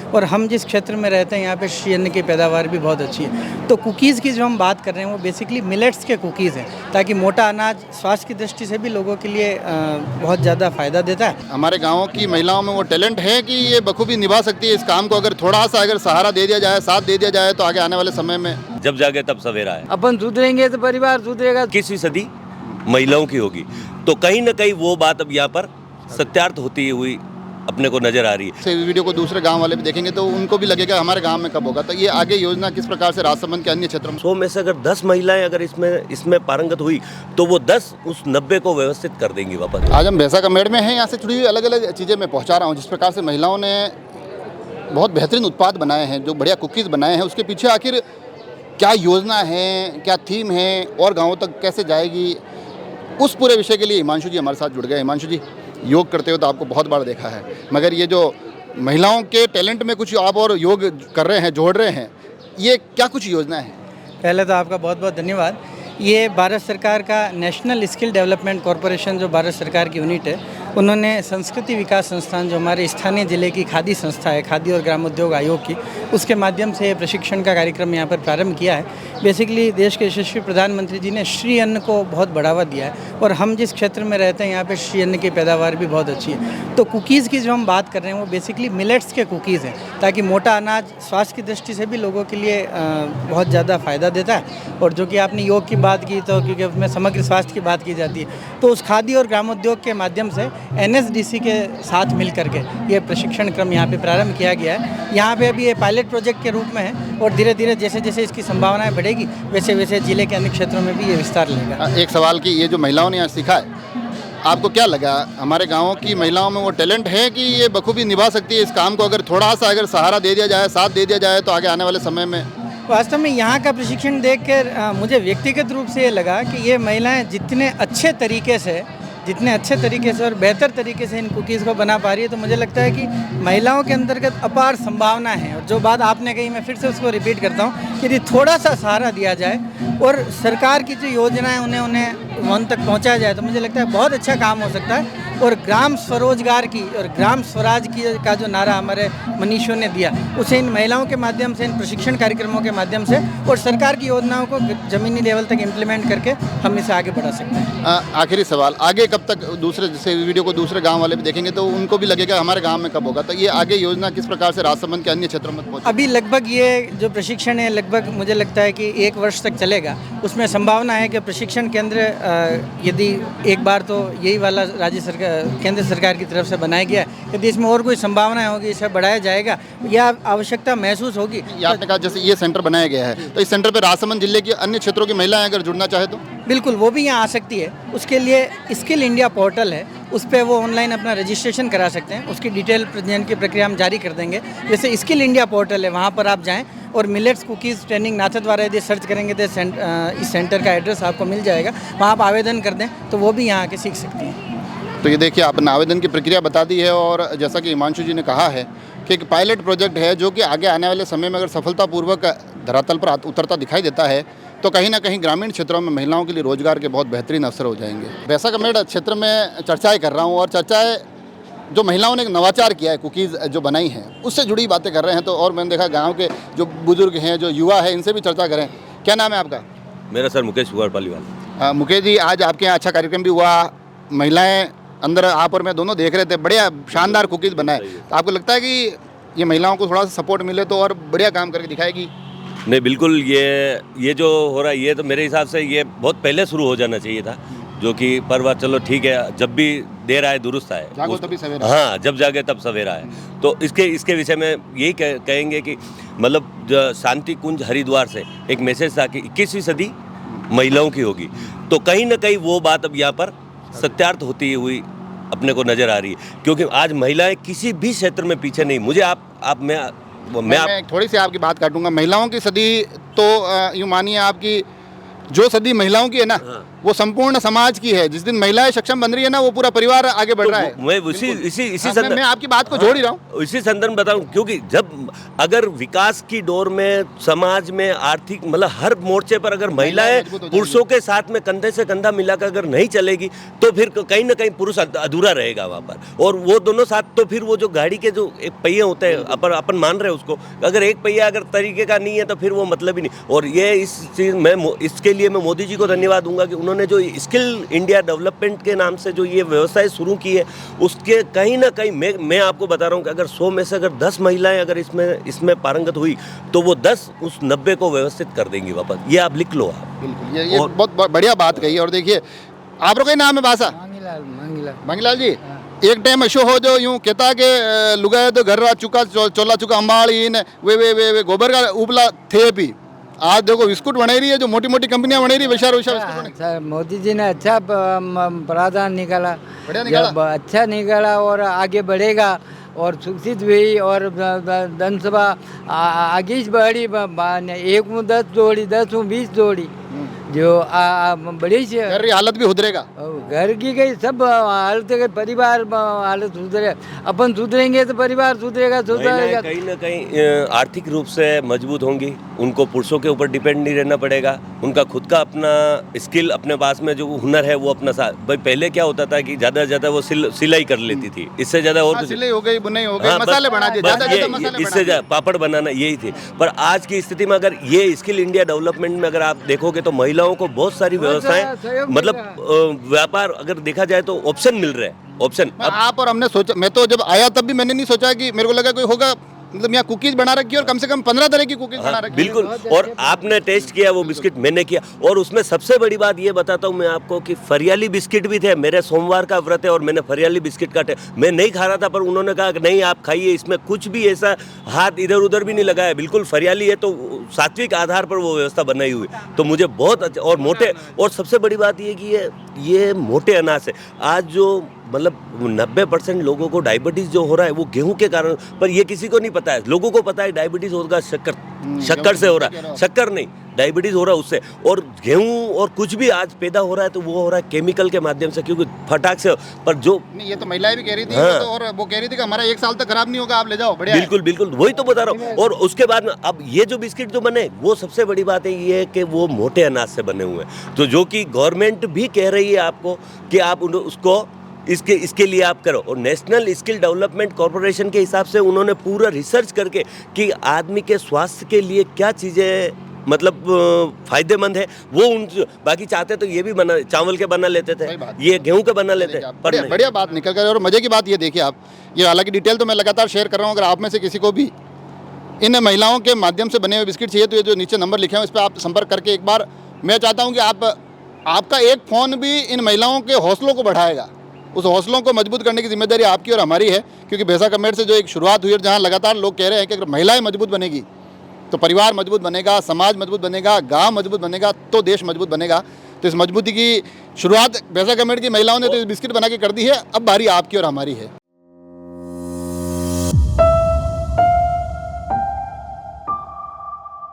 और हम जिस क्षेत्र में रहते हैं यहाँ पे श्री अन्न की पैदावार भी बहुत अच्छी है। तो कुकीज़ की जो हम बात कर रहे हैं वो बेसिकली मिलेट्स के कुकीज़ हैं, ताकि मोटा अनाज स्वास्थ्य की दृष्टि से भी लोगों के लिए बहुत ज़्यादा फ़ायदा देता है। हमारे गाँव की महिलाओं में वो टैलेंट है कि ये बखूबी निभा सकती है इस काम को। अगर थोड़ा सा अगर सहारा दे दिया जाए, साथ दे दिया जाए, तो आगे आने वाले समय में जब जागे तब सवेरा है। अपन सुधरेंगे तो परिवार सुधरेगा। 21वीं सदी महिलाओं की होगी, तो कहीं ना कहीं वो बात अब यहाँ पर सत्यार्थ होती हुई अपने को नजर आ रही है। इस वीडियो को दूसरे गांव वाले भी देखेंगे तो उनको भी लगेगा हमारे गांव में कब होगा। तो ये आगे योजना किस प्रकार से राजसमंद के अन्य क्षेत्रों में 100 में से अगर 10 महिलाएं अगर इसमें पारंगत हुई तो वो 10 उस 90 को व्यवस्थित कर देंगी वापस। आज हम भैंसा का मेड़ में हैं, यहाँ से जुड़ी हुई अलग अलग चीज़ें मैं पहुँचा रहा हूँ। जिस प्रकार से महिलाओं ने बहुत बेहतरीन उत्पाद बनाए हैं, जो बढ़िया कुकीज़ बनाए हैं, उसके पीछे आखिर क्या योजना है, क्या थीम है और गाँवों तक कैसे जाएगी, उस पूरे विषय के लिए हिमांशु जी हमारे साथ जुड़ गए। हिमांशु जी, योग करते हो तो आपको बहुत बार देखा है, मगर ये जो महिलाओं के टैलेंट में कुछ आप और योग कर रहे हैं, जोड़ रहे हैं, ये क्या कुछ योजना है? पहले तो आपका बहुत बहुत धन्यवाद। ये भारत सरकार का नेशनल स्किल डेवलपमेंट कॉरपोरेशन, जो भारत सरकार की यूनिट है, उन्होंने संस्कृति विकास संस्थान, जो हमारे स्थानीय जिले की खादी संस्था है, खादी और ग्रामोद्योग आयोग की, उसके माध्यम से प्रशिक्षण का कार्यक्रम यहाँ पर प्रारंभ किया है। बेसिकली देश के यशस्वी प्रधानमंत्री जी ने श्री अन्न को बहुत बढ़ावा दिया है, और हम जिस क्षेत्र में रहते हैं यहाँ पे श्री अन्न की पैदावार भी बहुत अच्छी है। तो कुकीज़ की जो हम बात कर रहे हैं वो बेसिकली मिलेट्स के कुकीज़ हैं, ताकि मोटा अनाज स्वास्थ्य की दृष्टि से भी लोगों के लिए बहुत ज़्यादा फ़ायदा देता है। और जो कि आपने योग की बात की, तो क्योंकि उसमें समग्र स्वास्थ्य की बात की जाती है, तो उस खादी और ग्रामोद्योग के माध्यम से NSDC के साथ मिल करके ये प्रशिक्षण क्रम यहाँ पे प्रारंभ किया गया है। यहाँ पे अभी ये पायलट प्रोजेक्ट के रूप में है, और धीरे धीरे जैसे जैसे इसकी संभावनाएं बढ़ेगी वैसे वैसे जिले के अन्य क्षेत्रों में भी ये विस्तार लेगा। एक सवाल कि ये जो महिलाओं ने यहाँ सीखा है, आपको क्या लगा हमारे गाँव की महिलाओं में वो टैलेंट है कि ये बखूबी निभा सकती है इस काम को? अगर थोड़ा सा अगर सहारा दे दिया जाए, साथ दे दिया जाए, तो आगे आने वाले समय में वास्तव में यहाँ का प्रशिक्षण देखकर मुझे व्यक्तिगत रूप से ये लगा कि ये महिलाएं जितने अच्छे तरीके से और बेहतर तरीके से इन कुकीज़ को बना पा रही है, तो मुझे लगता है कि महिलाओं के अंतर्गत अपार संभावना है। और जो बात आपने कही, मैं फिर से उसको रिपीट करता हूँ कि यदि थोड़ा सा सहारा दिया जाए और सरकार की जो योजनाएं उन्हें वहाँ तक पहुँचाया जाए, तो मुझे लगता है बहुत अच्छा काम हो सकता है। और ग्राम स्वरोजगार की और ग्राम स्वराज की का जो नारा हमारे मनीषों ने दिया, उसे इन महिलाओं के माध्यम से, इन प्रशिक्षण कार्यक्रमों के माध्यम से और सरकार की योजनाओं को ज़मीनी लेवल तक इम्प्लीमेंट करके हम इसे आगे बढ़ा सकते हैं। आखिरी सवाल, आगे कब तक दूसरे, जैसे वीडियो को दूसरे गांव वाले भी देखेंगे तो उनको भी लगेगा हमारे गांव में कब होगा। तो ये आगे योजना किस प्रकार से राजसमंद के अन्य क्षेत्रों में पहुंचे? अभी लगभग ये जो प्रशिक्षण है, लगभग मुझे लगता है कि 1 वर्ष तक चलेगा। उसमें संभावना है कि प्रशिक्षण केंद्र यदि एक बार तो यही वाला राज्य सरकार, केंद्र सरकार की तरफ से बनाया गया है, यदि इसमें और कोई संभावनाएं होगी, इसे बढ़ाया जाएगा या आवश्यकता महसूस होगी। आपने कहा जैसे ये सेंटर बनाया गया है, तो इस सेंटर पर राजसमंद जिले के अन्य क्षेत्रों की महिलाएं अगर जुड़ना चाहे तो बिल्कुल वो भी यहाँ आ सकती है। उसके लिए स्किल इंडिया पोर्टल है, उस पर वो ऑनलाइन अपना रजिस्ट्रेशन करा सकते हैं। उसकी डिटेल पंजीयन की प्रक्रिया हम जारी कर देंगे। जैसे स्किल इंडिया पोर्टल है, वहाँ पर आप जाएं और मिलेट्स कुकीज़ ट्रेनिंग नाथद्वारा यदि सर्च करेंगे तो इस सेंटर का एड्रेस आपको मिल जाएगा। वहाँ आप आवेदन कर दें तो वो भी यहाँ आके सीख सकती हैं। तो ये देखिए, आपने आवेदन की प्रक्रिया बता दी है, और जैसा कि हिमांशु जी ने कहा है कि एक पायलट प्रोजेक्ट है जो कि आगे आने वाले समय में अगर सफलतापूर्वक धरातल पर उतरता दिखाई देता है तो कहीं ना कहीं ग्रामीण क्षेत्रों में महिलाओं के लिए रोजगार के बहुत बेहतरीन अवसर हो जाएंगे। भैंसा का मेड़ क्षेत्र में चर्चाएँ कर रहा हूँ, और चर्चाएँ जो महिलाओं ने एक नवाचार किया है, कुकीज़ जो बनाई हैं, उससे जुड़ी बातें कर रहे हैं। तो और मैंने देखा गाँव के जो बुजुर्ग हैं, जो युवा है, इनसे भी चर्चा करें। क्या नाम है आपका? मेरा सर मुकेश कुमार पालीवाल। मुकेश जी, आज आपके यहाँ अच्छा कार्यक्रम भी हुआ, महिलाएं अंदर, आप और मैं दोनों देख रहे थे, बढ़िया शानदार कुकीज़ बनाए। तो आपको लगता है कि ये महिलाओं को थोड़ा सा सपोर्ट मिले तो और बढ़िया काम करके दिखाएगी? नहीं, बिल्कुल। ये जो हो रहा है, ये तो मेरे हिसाब से ये बहुत पहले शुरू हो जाना चाहिए था, जो कि पर बात चलो ठीक है, जब भी देर आए दुरुस्त आए। जागो तभी सवेरा। हाँ, जब जागे तब सवेरा है। तो इसके विषय में यही कहेंगे कि मतलब शांति कुंज हरिद्वार से एक मैसेज था कि 21वीं सदी महिलाओं की होगी, तो कहीं ना कहीं वो बात अब यहाँ पर सत्यार्थ होती हुई अपने को नजर आ रही है। क्योंकि आज महिलाएं किसी भी क्षेत्र में पीछे नहीं। मुझे मैं थोड़ी सी आपकी बात काटूंगा। महिलाओं की सदी तो यूँ मानिए आपकी जो सदी महिलाओं की है ना, वो संपूर्ण समाज की है। जिस दिन महिलाएं सक्षम बन रही है ना, वो पूरा परिवार आगे बढ़ रहा है। मैं इसी हाँ, मैं आपकी बात को जोड़ ही रहा हूँ। इसी संदर्भ में बताऊं, क्योंकि जब अगर विकास की दौर में समाज में आर्थिक मतलब हर मोर्चे पर अगर महिलाएं मजबूत हो पुरुषों के साथ में कंधे से कंधा मिलाकर अगर नहीं चलेगी तो फिर कहीं ना कहीं पुरुष अधूरा रहेगा वहाँ पर। और वो दोनों साथ तो फिर वो जो गाड़ी के जो एक पहिए होते हैं अपन मान रहे हैं उसको, अगर एक पहिया अगर तरीके का नहीं है तो फिर वो मतलब ही नहीं। और ये इस चीज़ में इसके लिए मैं मोदी जी को धन्यवाद दूंगा कि उन्होंने जो स्किल इंडिया डेवलपमेंट के नाम से जो ये व्यवसाय शुरू की है, उसके कहीं ना कहीं मैं आपको बता रहा हूँ कि अगर 100 में से अगर 10 महिलाएं अगर इसमें पारंगत हुई तो वो 10 उस 90 को व्यवस्थित कर देंगी वापस। ये आप लिख लो आप। बिल्कुल, ये बहुत बढ़िया बात कही। और देखिए, आप लोग का नाम है बासा मांगीलाल जी। एक टाइम ऐसो हो जो यूं कहता कि लुगाए तो घर चुका चोला चुका अंबाड़ी ने वे गोबर का उपला थे भी। आज देखो बिस्कुट बना रही है, जो मोटी मोटी कंपनियां बना रही है, विशाल अच्छा, मोदी जी ने अच्छा प्रावधान निकाला, बढ़िया निकाला। जब अच्छा निकाला और आगे बढ़ेगा और सुरक्षित हुई। और विधानसभा आगे बढ़ी, 1 में 10 जोड़ी, 10 में 20 जोड़ी, जो बड़ी से घर की हालत भी सुधरेगा। घर की गई सब हालत गई, परिवार हालत सुधरे, अपन सुधरेंगे तो परिवार सुधरेगा। महिलाएं कहीं ना कहीं आर्थिक रूप से मजबूत होंगी, उनको पुरुषों के ऊपर डिपेंड नहीं रहना पड़ेगा, उनका खुद का अपना स्किल अपने पास में जो हुनर है वो अपना साथ। भाई पहले क्या होता था कि ज़्यादा से ज़्यादा वो सिलाई कर लेती थी, इससे ज़्यादा और कुछ सिलाई हो गई, बुनाई हो गई, हाँ, मसाले बना दिए, ज़्यादा ये- मसाले बना इससे दिए। पापड़ बनाना यही थी। पर आज की स्थिति में अगर ये स्किल इंडिया डेवलपमेंट में अगर आप देखोगे तो महिलाओं को बहुत सारी व्यवस्थाएं सहयोग मतलब मिल व्यापार अगर देखा जाए तो ऑप्शन मिल रहे हैं, ऑप्शन। आप और हमने सोचा, मैं तो जब आया तब भी मैंने नहीं सोचा कि मेरे को लगा कोई होगा, मतलब यहाँ कुकीज बना रखी है और कम से कम 15 तरह की कुकीज बना रखी है। बिल्कुल। और आपने टेस्ट किया वो बिस्किट, मैंने किया, और उसमें सबसे बड़ी बात ये बताता हूँ मैं आपको कि फरियाली बिस्किट भी थे। मेरे सोमवार का व्रत है और मैंने फरियाली बिस्किट का मैं नहीं खा रहा था, पर उन्होंने कहा कि नहीं आप खाइए, इसमें कुछ भी ऐसा हाथ इधर उधर भी नहीं लगाया, बिल्कुल फरियाली है। तो सात्विक आधार पर वो व्यवस्था बनाई हुई, तो मुझे बहुत अच्छा। और मोटे, और सबसे बड़ी बात ये कि ये मोटे अनाज है। आज जो मतलब 90% लोगों को डायबिटीज जो हो रहा है वो गेहूं के कारण, पर ये किसी को नहीं पता है। लोगों को पता है डायबिटीज होगा शक्कर से हो रहा है, शक्कर नहीं, डायबिटीज हो रहा है उससे। और गेहूं और कुछ भी आज पैदा हो रहा है तो वो हो रहा है केमिकल के माध्यम से, क्योंकि फटाक से। पर जो नहीं, ये तो महिलाएं भी कह रही थी। हाँ। वो तो, और वो कह रही थी कि हमारा 1 साल तक खराब नहीं होगा, आप ले जाओ, बढ़िया है। बिल्कुल बिल्कुल, वही तो बता रहा हूँ। और उसके बाद में अब ये जो बिस्किट जो बने, वो सबसे बड़ी बात है ये कि वो मोटे अनाज से बने हुए हैं, तो जो कि गवर्नमेंट भी कह रही है आपको कि आप उसको इसके लिए आप करो। और नेशनल स्किल डेवलपमेंट कॉरपोरेशन के हिसाब से उन्होंने पूरा रिसर्च करके कि आदमी के स्वास्थ्य के लिए क्या चीज़ें मतलब फायदेमंद है, वो उन बाकी चाहते तो ये भी बना, चावल के बना लेते थे, ये गेहूं के बना लेते, पर बढ़िया बात निकल कर। और मजे की बात ये देखिए आप, ये हालांकि डिटेल तो मैं लगातार शेयर कर रहा हूँ, अगर आप में से किसी को भी इन महिलाओं के माध्यम से बने हुए बिस्किट चाहिए तो ये जो नीचे नंबर लिखे हैं इस पर आप संपर्क करके एक बार, मैं चाहता हूँ कि आपका एक फ़ोन भी इन महिलाओं के हौसलों को बढ़ाएगा। उस हौसलों को मजबूत करने की जिम्मेदारी आपकी और हमारी है, क्योंकि भैंसा कमेट से जो एक शुरुआत हुई और जहाँ लगातार लोग कह रहे हैं कि अगर महिलाएं मजबूत बनेगी तो परिवार मजबूत बनेगा, समाज मजबूत बनेगा, गांव मजबूत बनेगा, तो देश मजबूत बनेगा। तो इस मजबूती की शुरुआत भैंसा कमेट की महिलाओं ने तो बिस्किट बना के कर दी है। अब बारी आपकी और हमारी है।